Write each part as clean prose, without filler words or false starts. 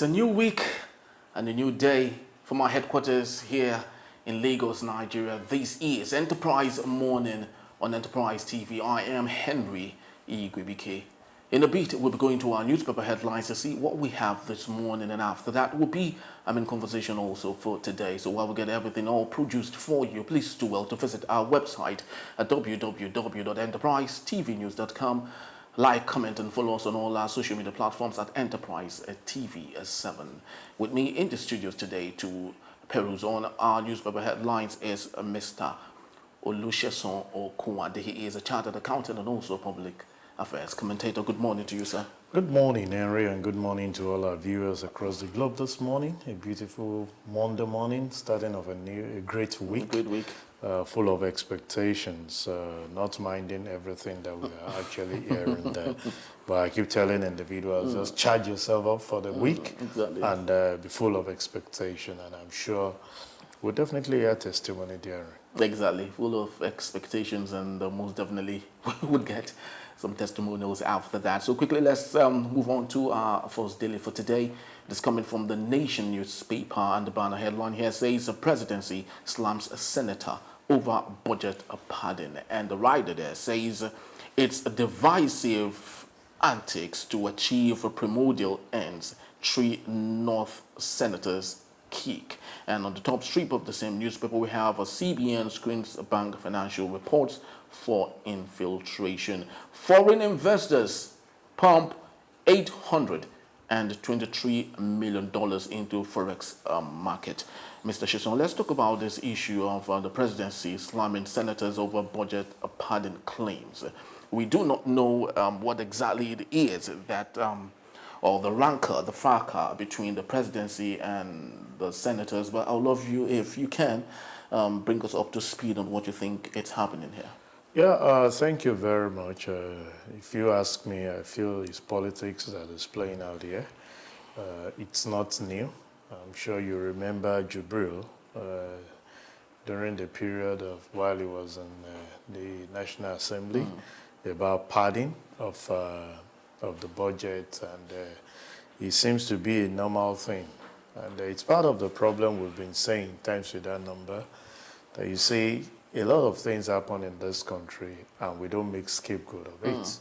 a new week and a new day from our headquarters here in Lagos, Nigeria. This is Enterprise Morning on Enterprise TV. I am Henry Igwebike. In a bit, we'll be going to our newspaper headlines to see what we have this morning, and after that will be in conversation also for today. So while we get everything all produced for you, please do well to visit our website at www.enterprisetvnews.com. Like, comment, and follow us on all our social media platforms at Enterprise TV7. With me in the studios today to peruse on our newspaper headlines is Mr. Olusegun Okunwade. He is a chartered accountant and also a public affairs commentator. Good morning to you, sir. Good morning, Henry, and good morning to all our viewers across the globe this morning. A beautiful Monday morning, starting of a great week. Great week. Full of expectations, not minding everything that we are actually hearing there. But I keep telling individuals, just charge yourself up for the week and be full of expectation. And I'm sure we'll definitely hear testimony there. Exactly, full of expectations, and most definitely would get some testimonials after that. So quickly, let's move on to our first daily for today. It's coming from the Nation newspaper, and the banner headline here says the presidency slams a senator over budget pardon. And the writer there says it's divisive antics to achieve primordial ends. 3 North senators kick. And on the top strip of the same newspaper, we have a CBN screens bank financial reports for infiltration. Foreign investors pump $823 million into forex market. Mr. Shison, let's talk about this issue of the presidency slamming senators over budget pardon claims. We do not know what exactly it is that, or the rancor, the fracas between the presidency and the senators, but I'd love you, if you can, bring us up to speed on what you think is happening here. Yeah, thank you very much. If you ask me, I feel it's politics that is playing out here. It's not new. I'm sure you remember Jubril during the period of while he was in the National Assembly about padding of the budget, and it seems to be a normal thing. And it's part of the problem we've been saying times with that number, that you see a lot of things happen in this country and we don't make scapegoat of it.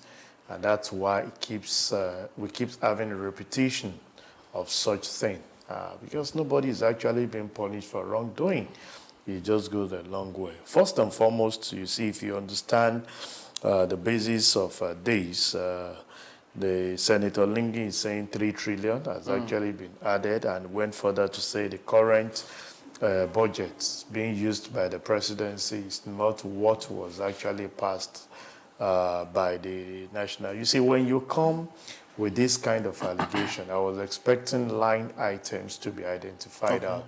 And that's why it keeps, we keep having a repetition of such thing. Because nobody is actually being punished for wrongdoing. It just goes a long way. First and foremost, you see, if you understand the basis of this, the Senator Lingi is saying 3 trillion has actually been added, and went further to say the current budget being used by the presidency is not what was actually passed by the national. You see, when you come with this kind of allegation, I was expecting line items to be identified out.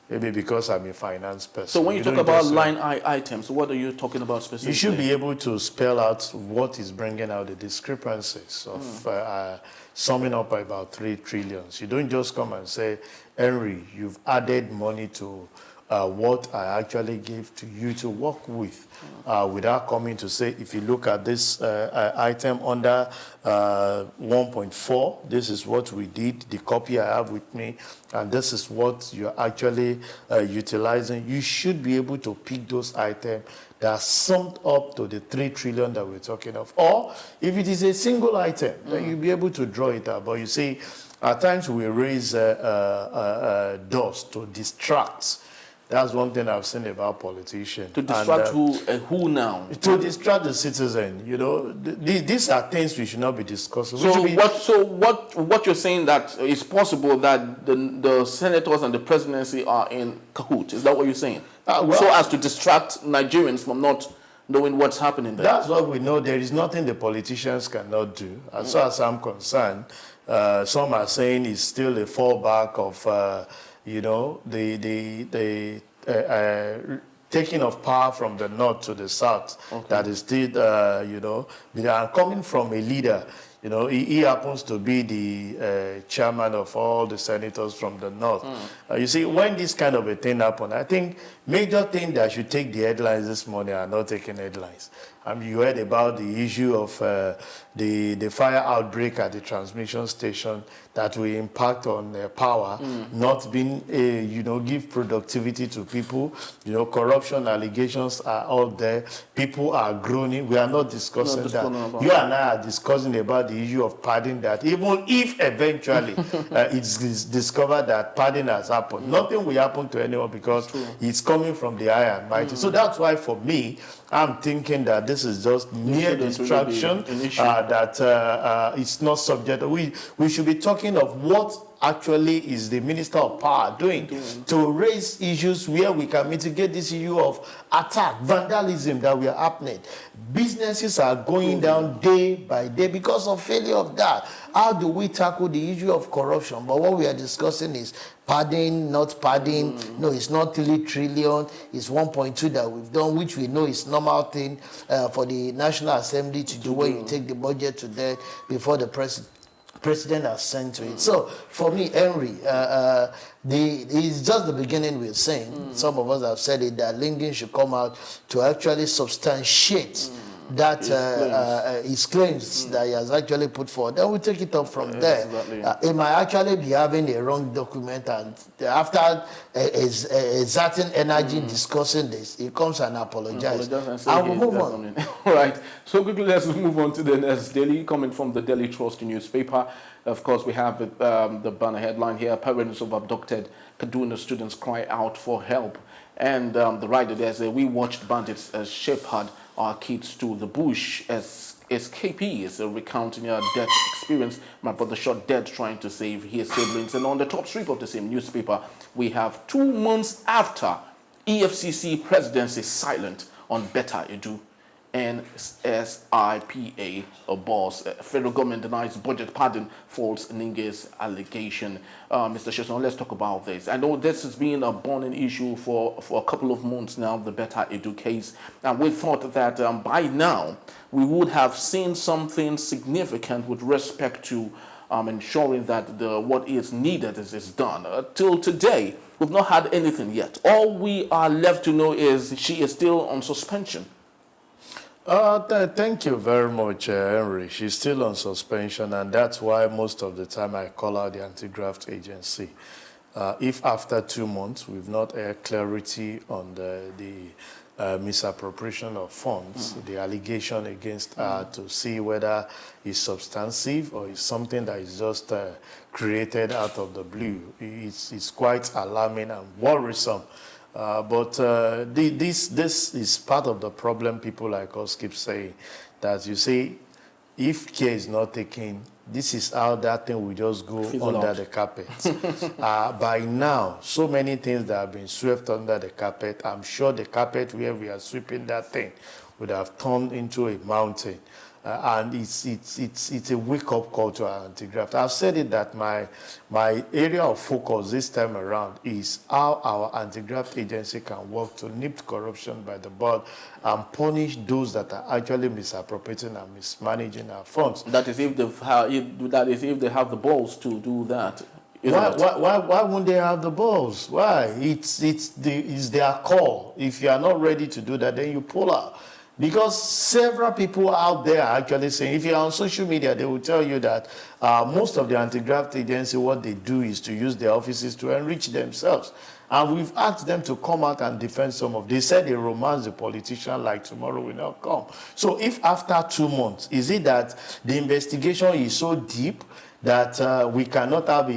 Maybe because I'm a finance person. So when you talk about line items, what are you talking about specifically? You should be able to spell out what is bringing out the discrepancies of summing up by about 3 trillion. You don't just come and say, Henry, you've added money to what I actually gave to you to work with, without coming to say, if you look at this item under 1.4, this is what we did, the copy I have with me, and this is what you're actually utilizing. You should be able to pick those items that are summed up to the 3 trillion that we're talking of. Or if it is a single item, then you'll be able to draw it out. But you see, at times we raise dust to distract. That's one thing I've seen about politicians. To distract who now? To distract the citizen. You know, these are things we should not be discussing. So what you're saying, that it's possible that the senators and the presidency are in cahoots? Is that what you're saying? Well, so as to distract Nigerians from not knowing what's happening there. That's what we know. There is nothing the politicians cannot do. As far as I'm concerned, some are saying it's still a fallback of you know, the taking of power from the north to the south. That is still, you know, they are coming from a leader. You know, he happens to be the chairman of all the senators from the north. You see, when this kind of a thing happens, I think major thing that should take the headlines this morning are not taking headlines. You heard about the issue of the fire outbreak at the transmission station that will impact on power, not being, give productivity to people. Corruption allegations are out there. People are groaning. We are not discussing that. You and I are discussing about the issue of padding, that even if eventually it's discovered that padding has happened, nothing will happen to anyone because it's coming from the high and mighty. So that's why for me, I'm thinking that this is just mere distraction, that it's not subject. We should be talking of what actually is the Minister of Power doing to raise issues where we can mitigate this issue of attack, vandalism that we are happening. Businesses are going down day by day because of failure of that. How do we tackle the issue of corruption? But what we are discussing is padding, not padding. No, it's not 3 trillion. It's 1.2 that we've done, which we know is normal thing for the National Assembly to do when you take the budget to there before the president has sent to it. So for me, Henry, it's just the beginning we're saying. Some of us have said it, that LinkedIn should come out to actually substantiate that his claims that he has actually put forward. Then we take it up from there. He might actually be having a wrong document, and after exerting energy discussing this, he comes and apologizes. And we'll move on. All right. So quickly, let's move on to the next daily, coming from the Daily Trust newspaper. Of course, we have the banner headline here: parents of abducted Kaduna students cry out for help. And the writer there says, we watched bandits shepherd our kids to the bush as escapee is recounting a death experience. My brother shot dead trying to save his siblings. And on the top strip of the same newspaper, we have 2 months after EFCC presidency silent on Beta Edu and SIPA boss. Federal government denies budget pardon, false Ninge's allegation. Mr. Sheson, let's talk about this. I know this has been a burning issue for a couple of months now, the Beta Edu case. And we thought that by now we would have seen something significant with respect to ensuring that what is needed is done. Till today, we've not had anything yet. All we are left to know is she is still on suspension. Thank you very much, Henry. She's still on suspension, and that's why most of the time I call out the anti-graft agency. If after 2 months we've not had clarity on the misappropriation of funds, the allegation against her, to see whether it's substantive or it's something that is just created out of the blue, it's quite alarming and worrisome. But this is part of the problem people like us keep saying, that you see, if care is not taken, this is how that thing will just go under the carpet. By now, so many things that have been swept under the carpet, I'm sure the carpet where we are sweeping that thing would have turned into a mountain. And it's a wake-up call to our anti-graft. I've said it that my area of focus this time around is how our anti-graft agency can work to nip corruption by the bud and punish those that are actually misappropriating and mismanaging our funds. That is if they have the balls to do that. Why won't they have the balls? Why? It's their call. If you are not ready to do that, then you pull out. Because several people out there are actually saying, if you're on social media, they will tell you that most of the anti-graft agency, what they do is to use their offices to enrich themselves. And we've asked them to come out and defend some of. They said they romance the politician like tomorrow will not come. So if after 2 months, is it that the investigation is so deep that we cannot have a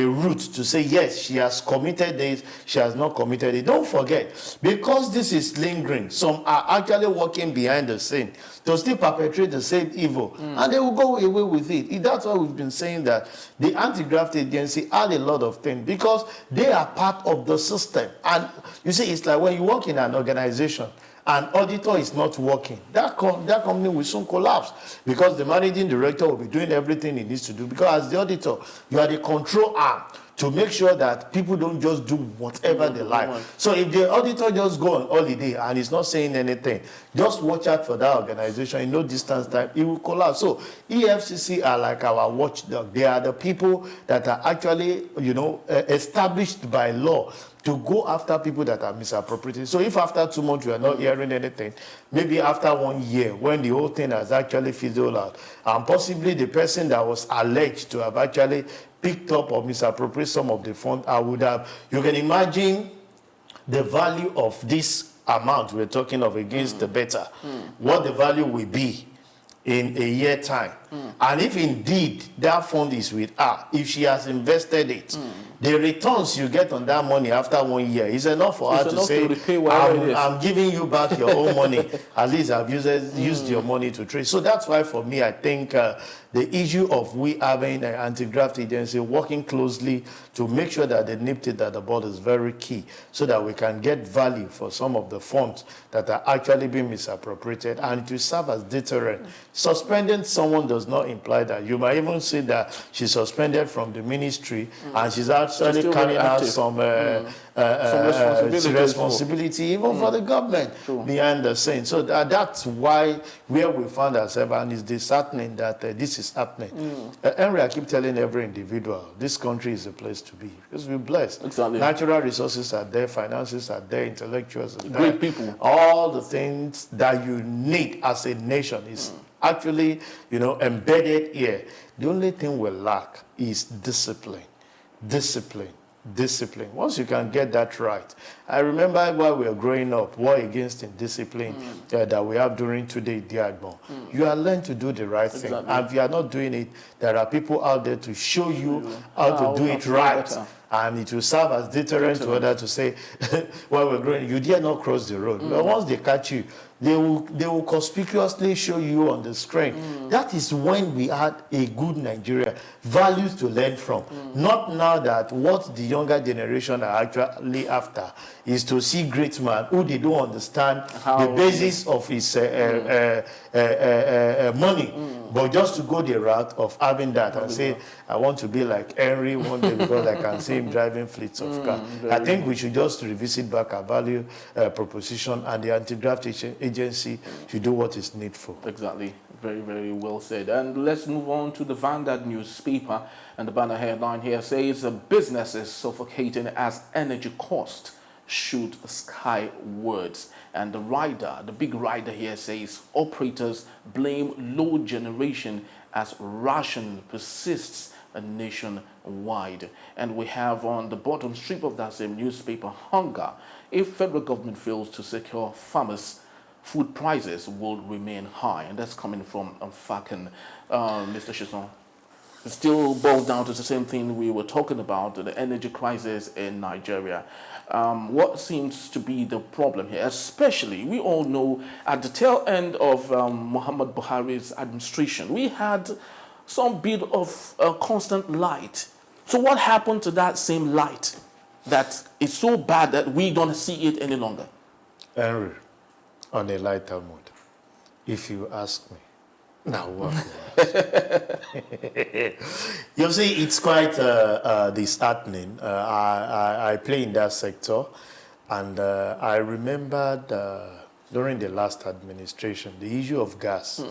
route to say, yes, she has committed this, she has not committed it. Don't forget, because this is lingering, some are actually working behind the scene to still perpetrate the same evil, and they will go away with it. That's why we've been saying that the anti-graft agency had a lot of things, because they are part of the system. And you see, it's like when you work in an organization, an auditor is not working, that company will soon collapse, because the managing director will be doing everything he needs to do, because as the auditor, you are the control arm to make sure that people don't just do whatever they like. So if the auditor just go on holiday and is not saying anything, just watch out for that organization. In no distance time, it will collapse. So EFCC are like our watchdog. They are the people that are actually, established by law to go after people that are misappropriating. So if after 2 months you are not hearing anything, maybe after 1 year, when the whole thing has actually fizzled out, and possibly the person that was alleged to have actually picked up or misappropriated some of the funds, you can imagine the value of this amount we're talking of against the better, what the value will be in a year time. And if indeed that fund is with her, if she has invested it, the returns you get on that money after 1 year is enough for her to say, I'm giving you back your own money. At least I've used your money to trade. So that's why for me, I think the issue of we having an anti-graft agency working closely to make sure that the nip it at the board is very key, so that we can get value for some of the funds that are actually being misappropriated, and to serve as deterrent. Suspending someone does not imply that. You might even see that she's suspended from the ministry and she's actually carrying out some responsibility even for the government behind the scenes. So that's why where we found ourselves, and it's disheartening that this is happening. Henry, I keep telling every individual, this country is a place to be, because we're blessed. Exactly. Natural resources are there, finances are there, intellectuals are there. Great people. All the things that you need as a nation is actually, embedded here. The only thing we lack is discipline. Discipline. Discipline. Once you can get that right. I remember while we were growing up, war against indiscipline that we have during today, Diagbon. You are learned to do the right thing. And if you are not doing it, there are people out there to show you how to do it right. And it will serve as deterrent to others to say, while we're growing, you dare not cross the road. But once they catch you, they will conspicuously show you on the screen. That is when we had a good Nigeria, values to learn from. Not now that what the younger generation are actually after is to see great man who they don't understand the basis of his money, but just to go the route of having that and say, I want to be like Henry one day because I can see him driving fleets of cars. I think we should just revisit back our value proposition, and the anti-graft agency should do what is needful. Exactly. Very, very well said. And let's move on to the Vanguard newspaper. And the banner headline here says, businesses suffocating as energy cost shoot skywards. And the big rider here says, operators blame low generation as ration persists nationwide. And we have on the bottom strip of that same newspaper, hunger. If federal government fails to secure farmers, food prices will remain high. And that's coming from Fakan. Mr. Chisholm, it still boils down to the same thing we were talking about, the energy crisis in Nigeria. What seems to be the problem here? Especially, we all know at the tail end of Muhammad Buhari's administration, we had some bit of constant light. So what happened to that same light that is so bad that we don't see it any longer? Henry, on a lighter mood, if you ask me, now what? You see, it's quite disheartening. I play in that sector, and I remembered during the last administration, the issue of gas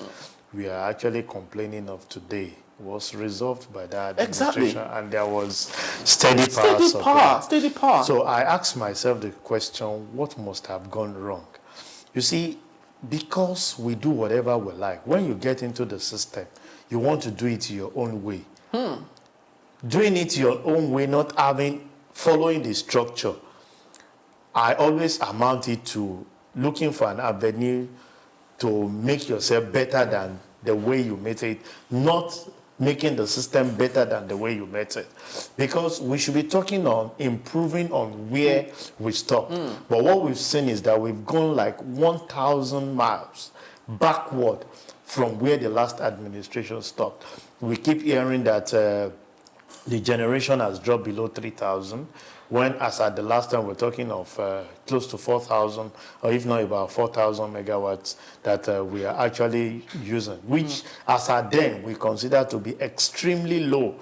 we are actually complaining of today was resolved by that administration, and there was steady power. So I asked myself the question, what must have gone wrong? You see, because we do whatever we like, when you get into the system, you want to do it your own way. Doing it your own way, not following the structure, I always amount it to looking for an avenue to make yourself better than the way you met it, not making the system better than the way you met it. Because we should be talking on improving on where we stopped. But what we've seen is that we've gone like 1,000 miles backward from where the last administration stopped. We keep hearing that the generation has dropped below 3,000. when, as at the last time, we're talking of close to 4,000, or if not about 4,000 megawatts that we are actually using, which as at then we consider to be extremely low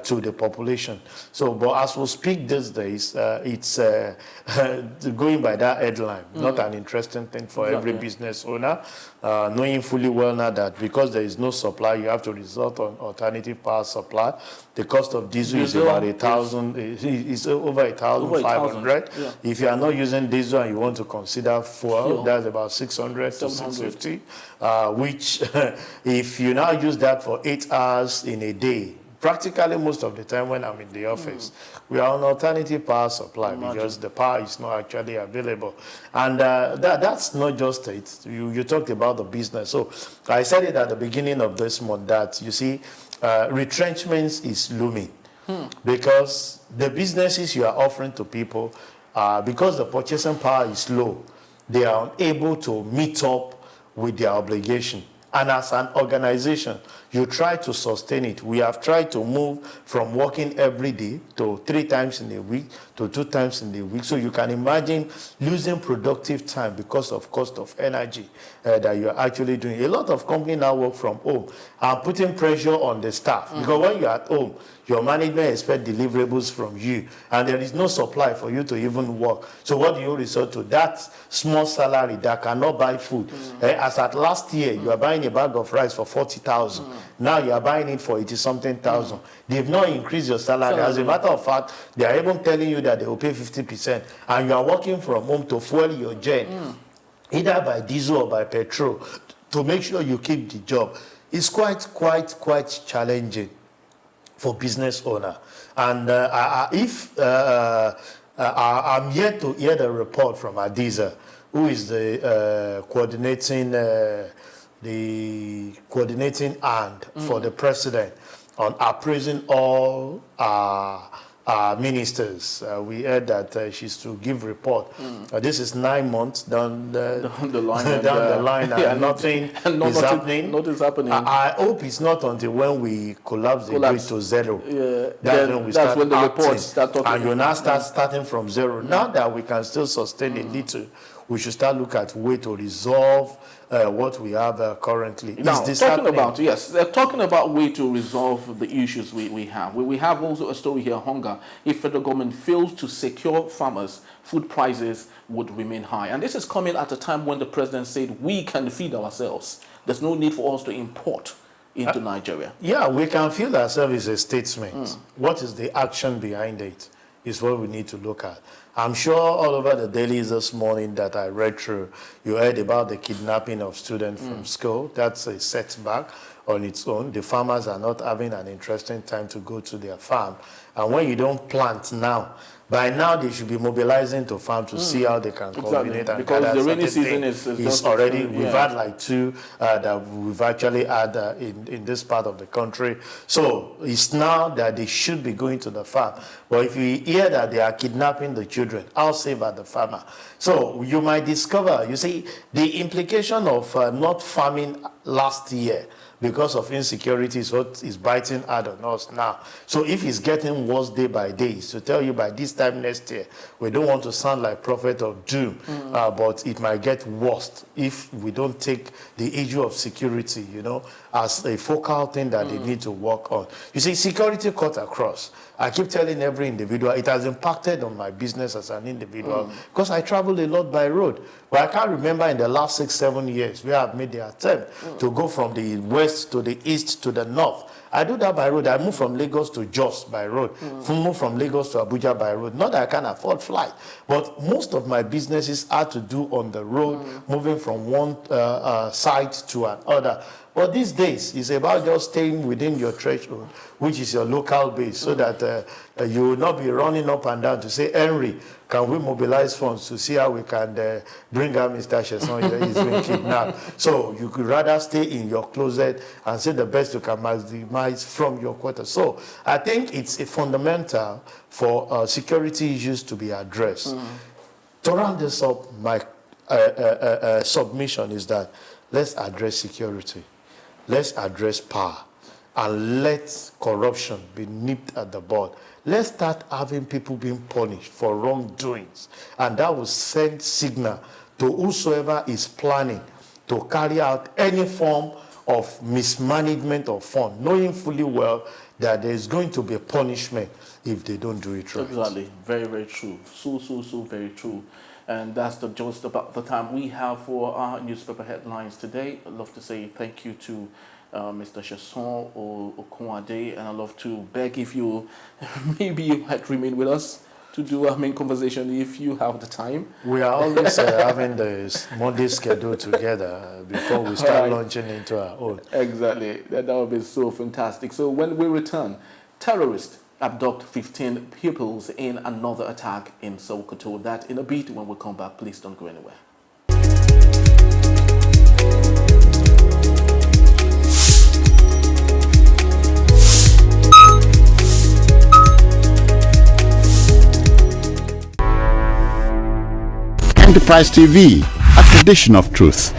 to the population. So, but as we speak these days, it's going by that headline, not an interesting thing for every business owner, knowing fully well now that because there is no supply, you have to resort on alternative power supply. The cost of diesel is about 1,000, it's over 1,500. Yeah. If you are not using diesel and you want to consider fuel, that's about 600 to 650, which if you now use that for 8 hours in a day, practically most of the time when I'm in the office, we are on alternative power supply because the power is not actually available. And that's not just it. You talked about the business. So I said it at the beginning of this month that, you see, retrenchments is looming because the businesses you are offering to people, because the purchasing power is low, they are unable to meet up with their obligation. And as an organization, you try to sustain it. We have tried to move from working every day to 3 times in a week to 2 times in a week. So you can imagine losing productive time because of cost of energy that you're actually doing. A lot of companies now work from home and putting pressure on the staff. Because when you're at home, your management expects deliverables from you, and there is no supply for you to even work. So what do you resort to? That small salary that cannot buy food. As at last year, you are buying a bag of rice for 40,000. Now you are buying it for 80-something thousand. They've not increased your salary. As a matter of fact, they are even telling you that they will pay 50%, and you are working from home to fuel your gen, either by diesel or by petrol, to make sure you keep the job. It's quite challenging for business owner. And I'm yet to hear the report from Adiza, who is the coordinating hand for the president on appraising all ministers. We heard that she's to give report. This is 9 months down the line, and nothing is happening. Nothing's happening. I hope it's not until when we collapse the grid to zero. That's when we start when the reports start talking. And you now starting from zero. Now that we can still sustain a little, we should start look at way to resolve what we have currently. Now, talking about way to resolve the issues we have. We have also a story here, hunger. If federal government fails to secure farmers, food prices would remain high. And this is coming at a time when the president said we can feed ourselves. There's no need for us to import into Nigeria. Yeah, we can feel ourselves as a statesman. What is the action behind it is what we need to look at. I'm sure all over the dailies this morning that I read through, you heard about the kidnapping of students from school. That's a setback on its own. The farmers are not having an interesting time to go to their farm. And when you don't plant now, by now they should be mobilizing to farm to see how they can coordinate. And because the rainy season is already, we've had like 2 that we've actually had in this part of the country. So it's now that they should be going to the farm. But if you hear that they are kidnapping the children, how safe are the farmer? So you might discover, you see, the implication of not farming last year because of insecurity is what is biting hard on us now. So if it's getting worse day by day, it's to tell you by this time next year, we don't want to sound like prophet of doom, but it might get worse if we don't take the issue of security, as a focal thing that they need to work on. You see, security cut across. I keep telling every individual, it has impacted on my business as an individual because I travel a lot by road. But I can't remember in the last 6-7 years where I've made the attempt to go from the west to the east to the north. I do that by road. I move from Lagos to Jos by road. Move from Lagos to Abuja by road. Not that I can afford flight, but most of my businesses are to do on the road, moving from one site to another. But these days, it's about just staying within your threshold, which is your local base, so that you will not be running up and down to say, Henry, can we mobilize funds to see how we can bring out Mr. Sheson? He's been kidnapped. So you could rather stay in your closet and say the best you can maximize from your quarters. So I think it's a fundamental for security issues to be addressed. To round this up, my submission is that let's address security. Let's address power. and let corruption be nipped at the bud. Let's start having people being punished for wrongdoings, and that will send signal to whosoever is planning to carry out any form of mismanagement of fund, knowing fully well that there is going to be a punishment if they don't do it right. Exactly. Very, very true. So very true. And that's just about the time we have for our newspaper headlines today. I'd love to say thank you to Mr. Chasson or Okunade, and I'd love to beg if you maybe you might remain with us to do our main conversation if you have the time. We are always having the Monday schedule together before we start launching into our own. Exactly. That would be so fantastic. So when we return, terrorists abduct 15 pupils in another attack in Sokoto. That in a bit when we come back. Please don't go anywhere. Enterprise TV, a tradition of truth.